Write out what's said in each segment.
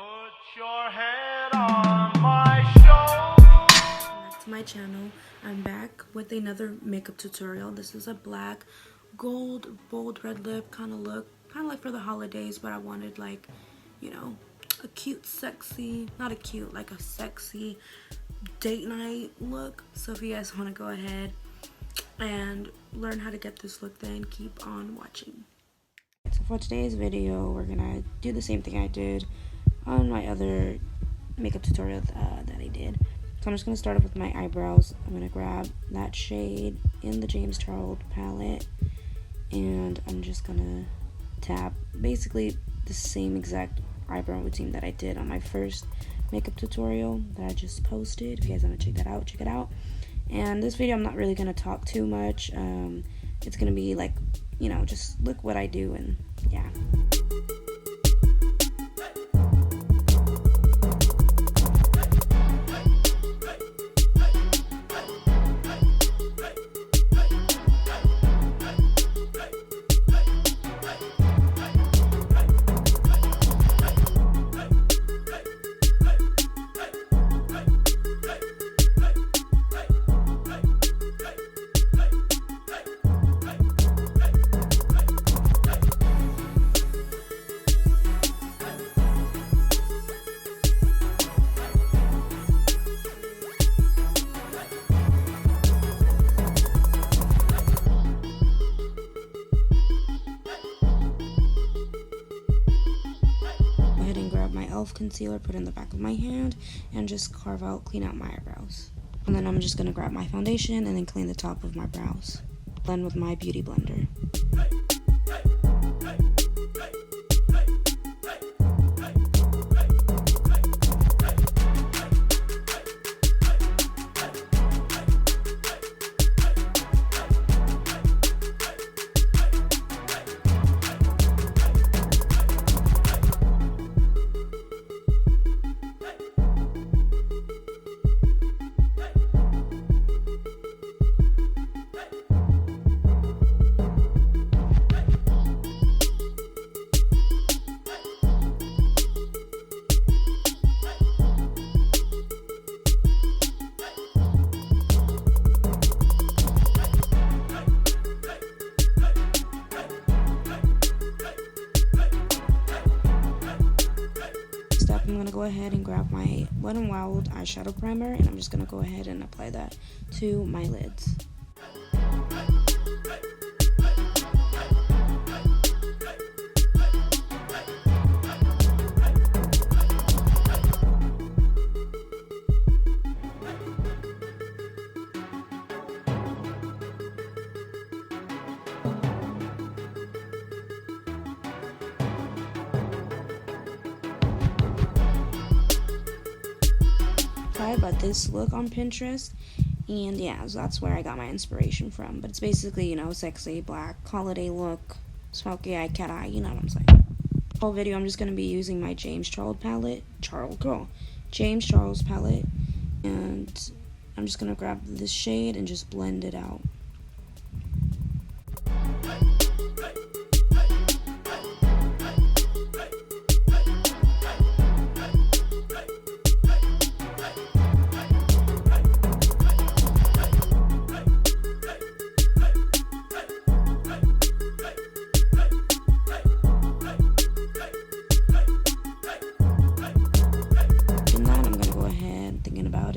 Put your head on my shoulder. Back to my channel. I'm back with another makeup tutorial. This is a black, gold, bold red lip kind of look. Kind of like for the holidays, but I wanted like, you know, a cute, sexy, not a cute, like a sexy date night look. So if you guys want to go ahead and learn how to get this look, then keep on watching. So for today's video, we're gonna do the same thing I did on my other makeup tutorial that I did. So I'm just gonna start off with my eyebrows. I'm gonna grab that shade in the James Charles palette, and I'm just gonna tap basically the same exact eyebrow routine that I did on my first makeup tutorial that I just posted. If you guys want to check that out, check it out. And this video, I'm not really gonna talk too much. It's gonna be like, you know, just look what I do, and yeah. Concealer, put in the back of my hand, and just clean out my eyebrows. And then I'm just gonna grab my foundation and then clean the top of my brows. Blend with my beauty blender. I'm going to go ahead and grab my Wet n Wild eyeshadow primer, and I'm just going to go ahead and apply that to my lids. About this look on Pinterest, and yeah, so that's where I got my inspiration from. But it's basically, you know, sexy black holiday look, smoky eye, cat eye, you know what I'm saying. The whole video I'm just gonna be using my James Charles palette, James Charles palette, and I'm just gonna grab this shade and just blend it out.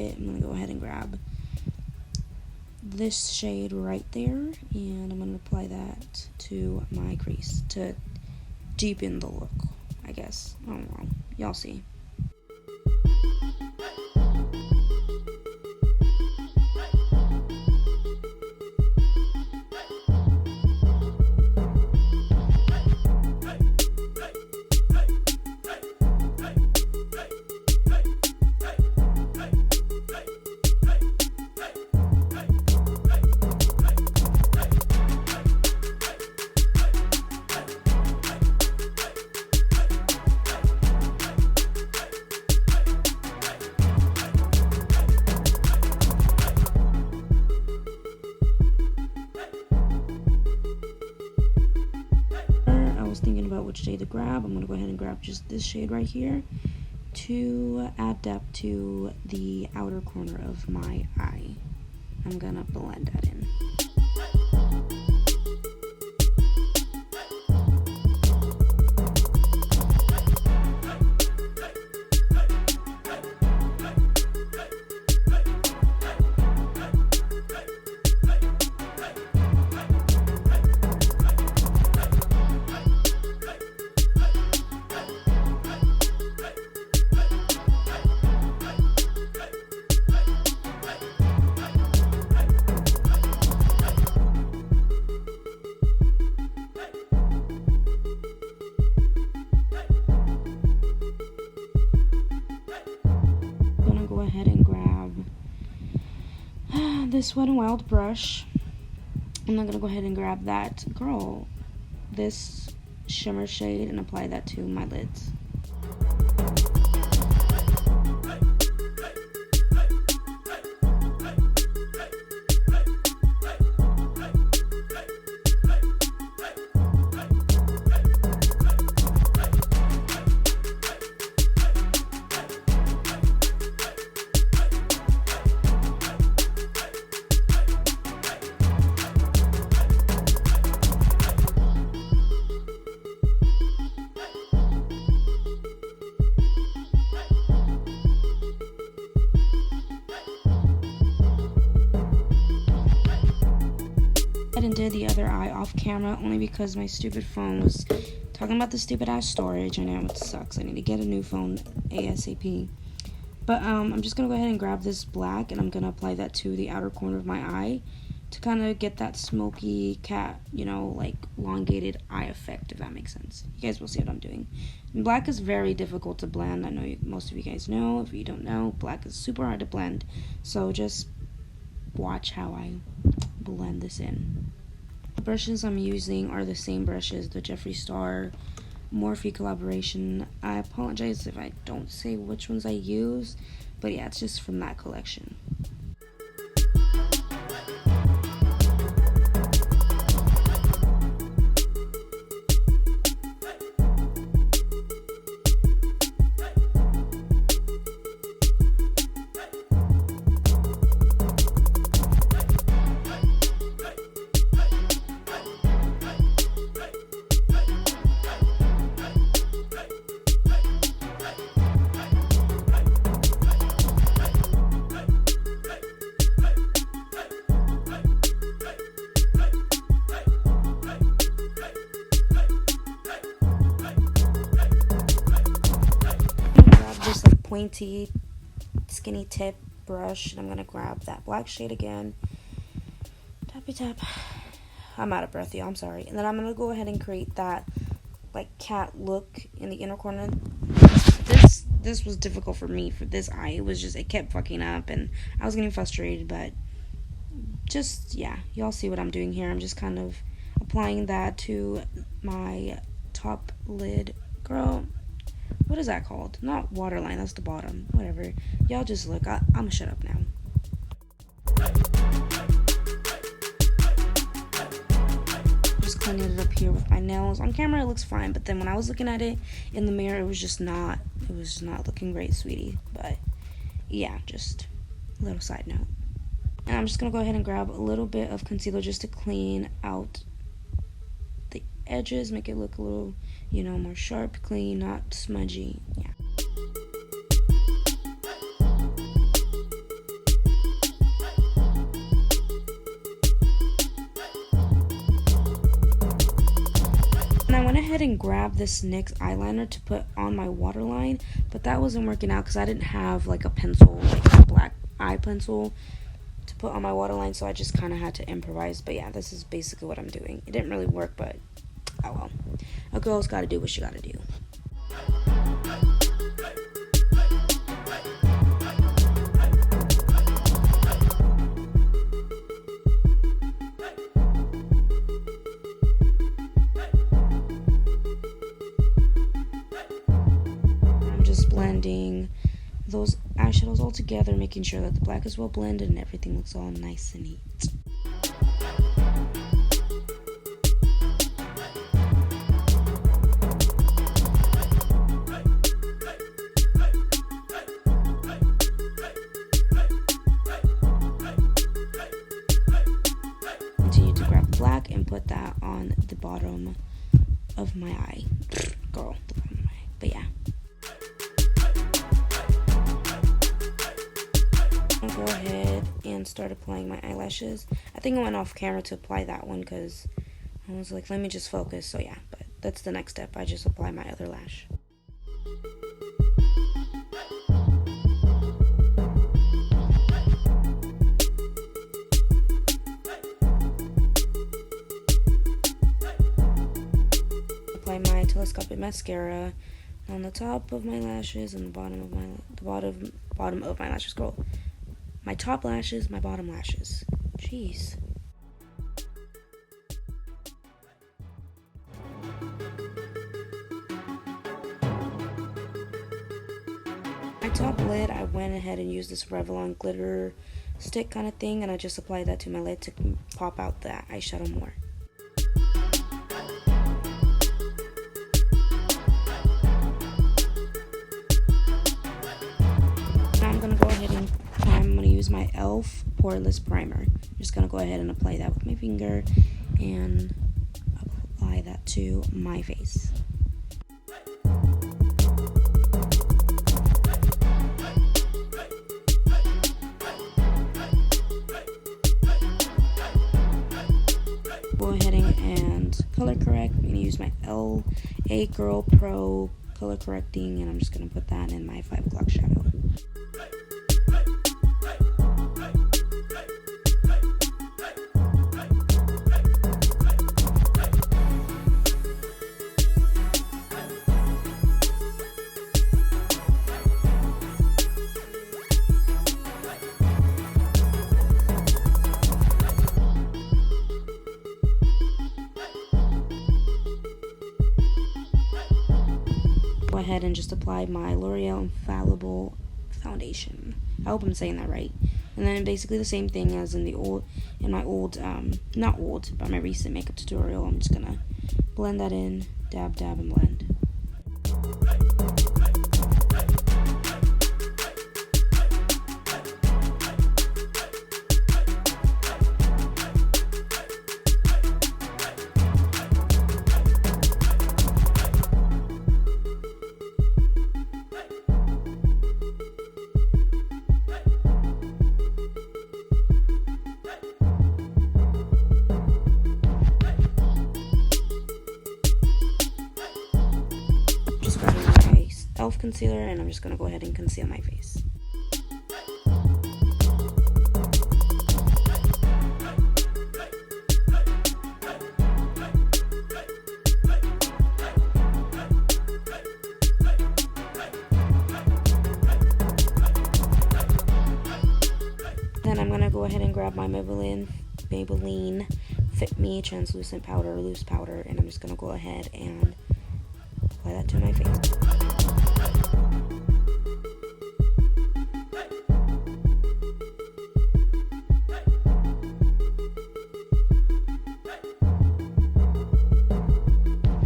I'm going to go ahead and grab this shade right there, and I'm going to apply that to my crease to deepen the look, I guess. I don't know. Y'all see. which shade to grab. I'm going to go ahead and grab just this shade right here. to add depth to the outer corner of my eye. I'm gonna blend that in. This Wet n Wild brush. I'm not gonna go ahead and grab that this shimmer shade and apply that to my lids. And did the other eye off camera only because my stupid phone was talking about the stupid ass storage. I know it sucks. I need to get a new phone ASAP. But I'm just gonna go ahead and grab this black and I'm gonna apply that to the outer corner of my eye to kind of get that smoky cat, like elongated eye effect, if that makes sense. You guys will see what I'm doing. And black is very difficult to blend. I know most of you guys know. If you don't know, black is super hard to blend. So just watch how I blend this in. The brushes I'm using are the same brushes, the Jeffree Star Morphe collaboration. I apologize if I don't say which ones I use, but yeah, it's just from that collection. Pointy skinny tip brush and I'm gonna grab that black shade again, tappy tap. I'm out of breath, y'all, I'm sorry. And then I'm gonna go ahead and create that like cat look in the inner corner. This was difficult for me for this eye. It kept fucking up and I was getting frustrated, but just y'all see what I'm doing here. I'm just kind of applying that to my top lid. Girl, what is that called? Not waterline, that's the bottom. Whatever. Y'all just look. I'm gonna shut up now. Just cleaning it up here with my nails. On camera it looks fine, but then when I was looking at it in the mirror, it was just not looking great, sweetie. But yeah, just a little side note. And I'm just gonna go ahead and grab a little bit of concealer just to clean out the edges, make it look a little, more sharp, clean, not smudgy. Yeah. And I went ahead and grabbed this NYX eyeliner to put on my waterline, but that wasn't working out because I didn't have like a pencil, like a black eye pencil to put on my waterline, so I just kind of had to improvise. But yeah, this is basically what I'm doing. It didn't really work, but oh well. A girl's gotta do what she gotta do. I'm just blending those eyeshadows all together, making sure that the black is well blended and everything looks all nice and neat. on the bottom of my eye. Girl, the bottom of my eye. But yeah. I'm gonna go ahead and start applying my eyelashes. I think I went off camera to apply that one because I was like, let me just focus. So yeah, but that's the next step. I just apply my other lash. Apply my telescopic mascara on the top of my lashes and the bottom of my lashes. Girl, my top lashes, my bottom lashes. Jeez. My top lid, I went ahead and used this Revlon glitter stick kind of thing, and I just applied that to my lid to pop out the eyeshadow more. Now I'm going to go ahead and I'm going to use my e.l.f. poreless primer. I'm just going to go ahead and apply that with my finger and apply that to my face. Go ahead and color correct. I'm going to use my LA Girl Pro color correcting, and I'm just going to put that in my 5 o'clock shadow. Go ahead and just apply my L'Oreal Infallible foundation. I hope I'm saying that right. And then basically the same thing as in my recent makeup tutorial. I'm just gonna blend that in, dab, dab, and blend. Just grabbing my e.l.f. concealer, and I'm just going to go ahead and conceal my face. Then I'm going to go ahead and grab my Maybelline Fit Me translucent powder, loose powder, and I'm just going to go ahead and apply that to my face.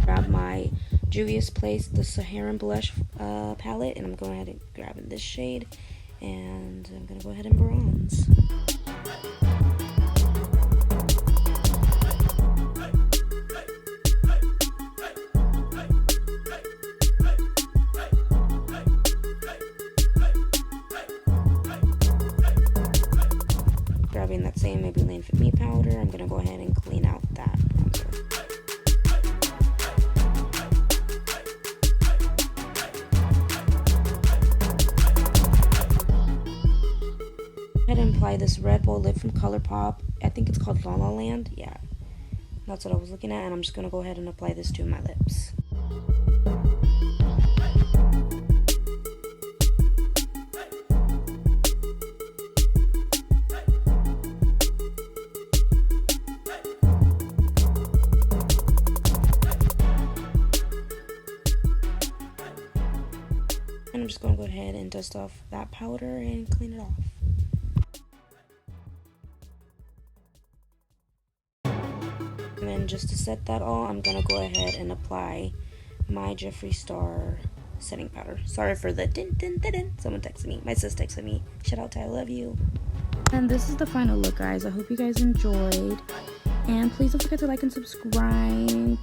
Grab my Juvia's Place, the Saharan Blush palette, and I'm going ahead and grabbing this shade, and I'm going to go ahead and bronze. Grabbing that same Maybelline Fit Me powder, I'm going to go ahead and clean out that bronzer. Go ahead and apply this Red Bull lip from ColourPop. I think it's called La La Land. Yeah, that's what I was looking at, and I'm just going to go ahead and apply this to my lips. And I'm just going to go ahead and dust off that powder and clean it off. And then just to set that all, I'm going to go ahead and apply my Jeffree Star setting powder. Sorry for the din din din din. Someone texted me. My sis texted me. Shout out to I love you. And this is the final look, guys. I hope you guys enjoyed. And please don't forget to like and subscribe.